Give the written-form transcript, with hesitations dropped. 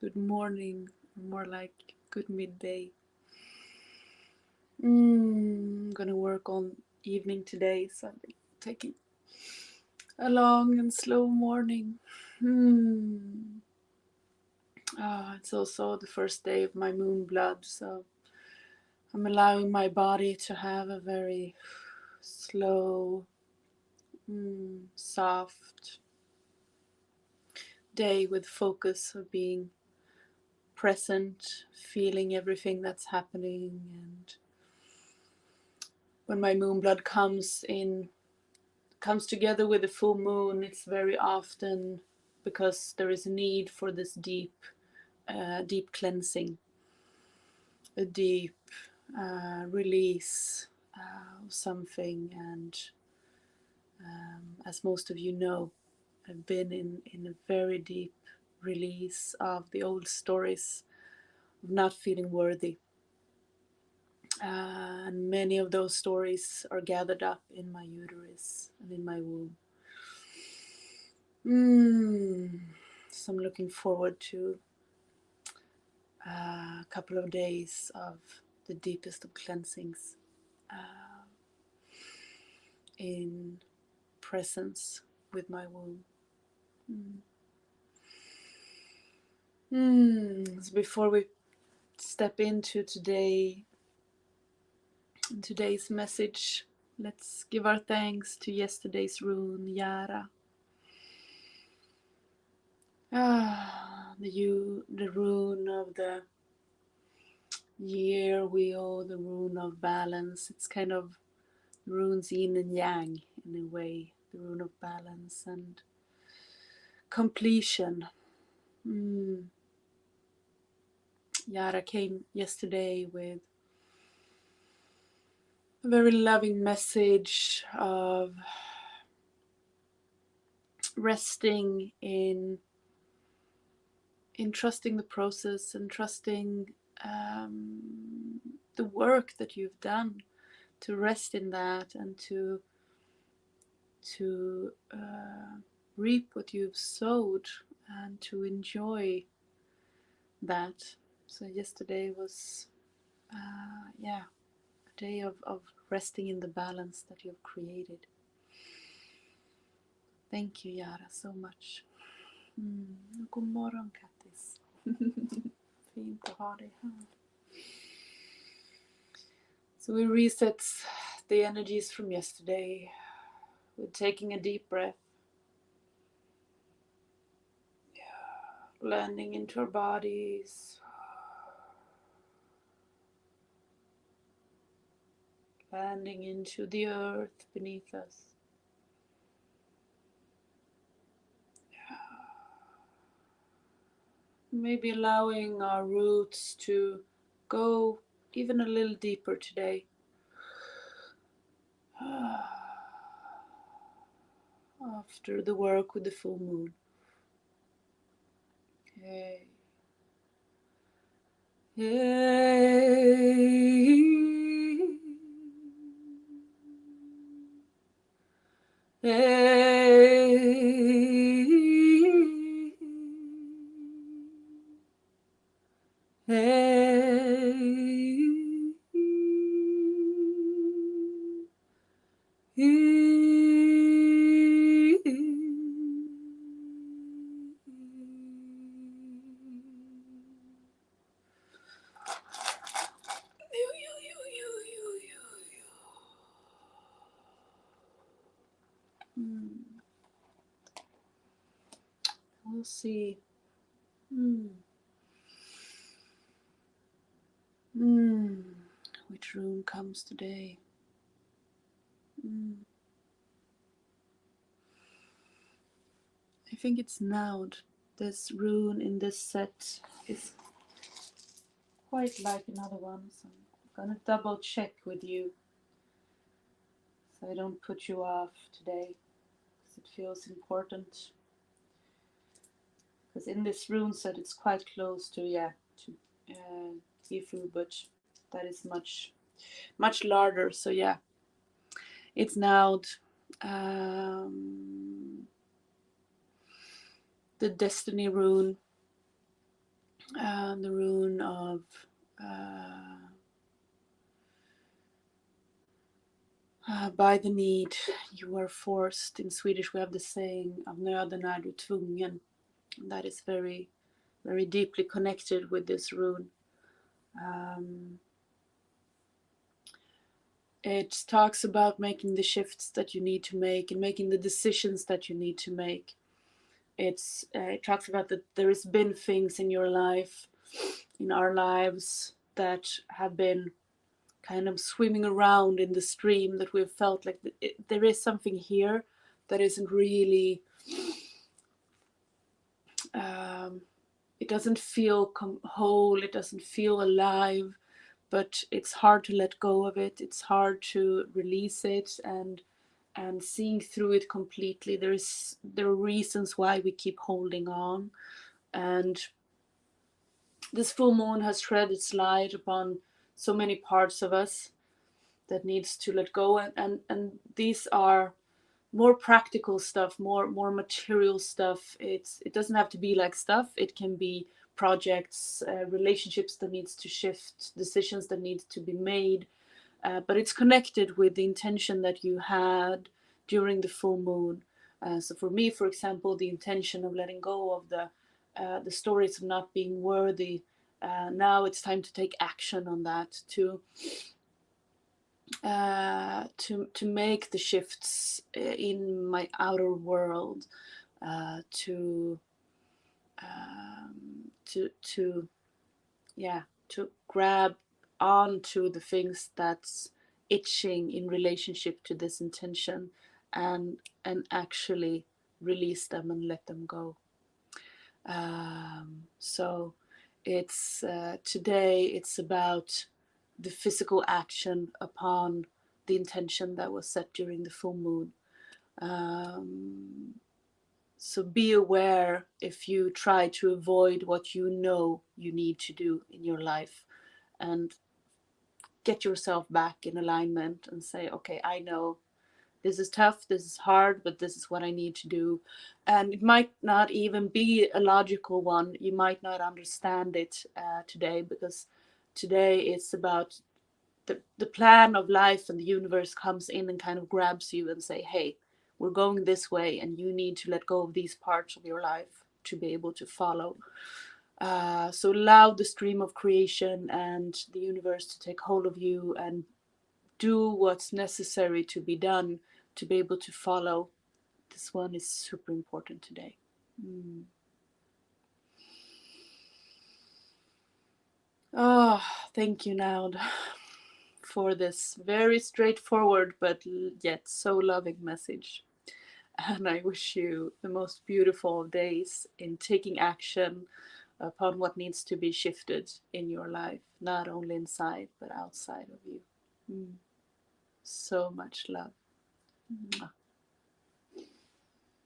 good morning, more like good midday. I'm gonna work on evening today, so I'll be taking a long and slow morning. It's also the first day of my moon blood, so I'm allowing my body to have a very slow, soft day with focus of being present, feeling everything that's happening. And when my moon blood comes together with the full moon, it's very often because there is a need for this deep cleansing, a deep release of something. And as most of you know, I've been in a very deep release of the old stories of not feeling worthy. And many of those stories are gathered up in my uterus and in my womb. So I'm looking forward to a couple of days of the deepest of cleansings in presence with my womb. So before we step into today's message, let's give our thanks to yesterday's rune, Yara. The rune of the year wheel, the rune of balance. It's kind of runes yin and yang in a way, the rune of balance and completion. Yara came yesterday with a very loving message of resting in trusting the process and trusting the work that you've done, to rest in that and to reap what you've sowed and to enjoy that. So yesterday was a day of resting in the balance that you've created. Thank you, Yara, so much. God morgon, Kattis. Fint att ha dig här. So we reset the energies from yesterday with taking a deep breath, landing into our bodies, landing into the earth beneath us. Maybe allowing our roots to go even a little deeper today. After the work with the full moon. Hey. Hey. We'll see. Which rune comes today? I think it's Naud. This rune in this set is quite like another one, so I'm gonna double check with you so I don't put you off today, because it feels important. Because in this rune set it's quite close to Gifu, but that is much larger. So yeah, it's Naud. The Destiny rune. The rune of uh, by the need, you are forced. In Swedish we have the saying, av nöden är du tvungen. That is very, very deeply connected with this rune. It talks about making the shifts that you need to make and making the decisions that you need to make. It talks about that there has been things in your life, in our lives, that have been kind of swimming around in the stream, that we've felt like there is something here that isn't really, it doesn't feel whole, it doesn't feel alive, but it's hard to let go of it, it's hard to release it, and seeing through it completely. There are reasons why we keep holding on, and this full moon has shed its light upon so many parts of us that needs to let go, and these are more practical stuff, more material stuff. It doesn't have to be like stuff. It can be projects, relationships that needs to shift, decisions that need to be made, but it's connected with the intention that you had during the full moon. So for me, for example, the intention of letting go of the stories of not being worthy. Now it's time to take action on that, to make the shifts in my outer world, to yeah, to grab onto the things that's itching in relationship to this intention, and actually release them and let them go. So it's today it's about the physical action upon the intention that was set during the full moon. So be aware if you try to avoid what you know you need to do in your life, and get yourself back in alignment and say, okay, I know this is tough, this is hard, but this is what I need to do. And it might not even be a logical one. You might not understand it today, because today it's about the plan of life, and the universe comes in and kind of grabs you and say, hey, we're going this way, and you need to let go of these parts of your life to be able to follow. So allow the stream of creation and the universe to take hold of you and do what's necessary to be done to be able to follow. This one is super important today. Oh, thank you, Naud, for this very straightforward but yet so loving message. And I wish you the most beautiful days in taking action upon what needs to be shifted in your life, not only inside but outside of you. So much love.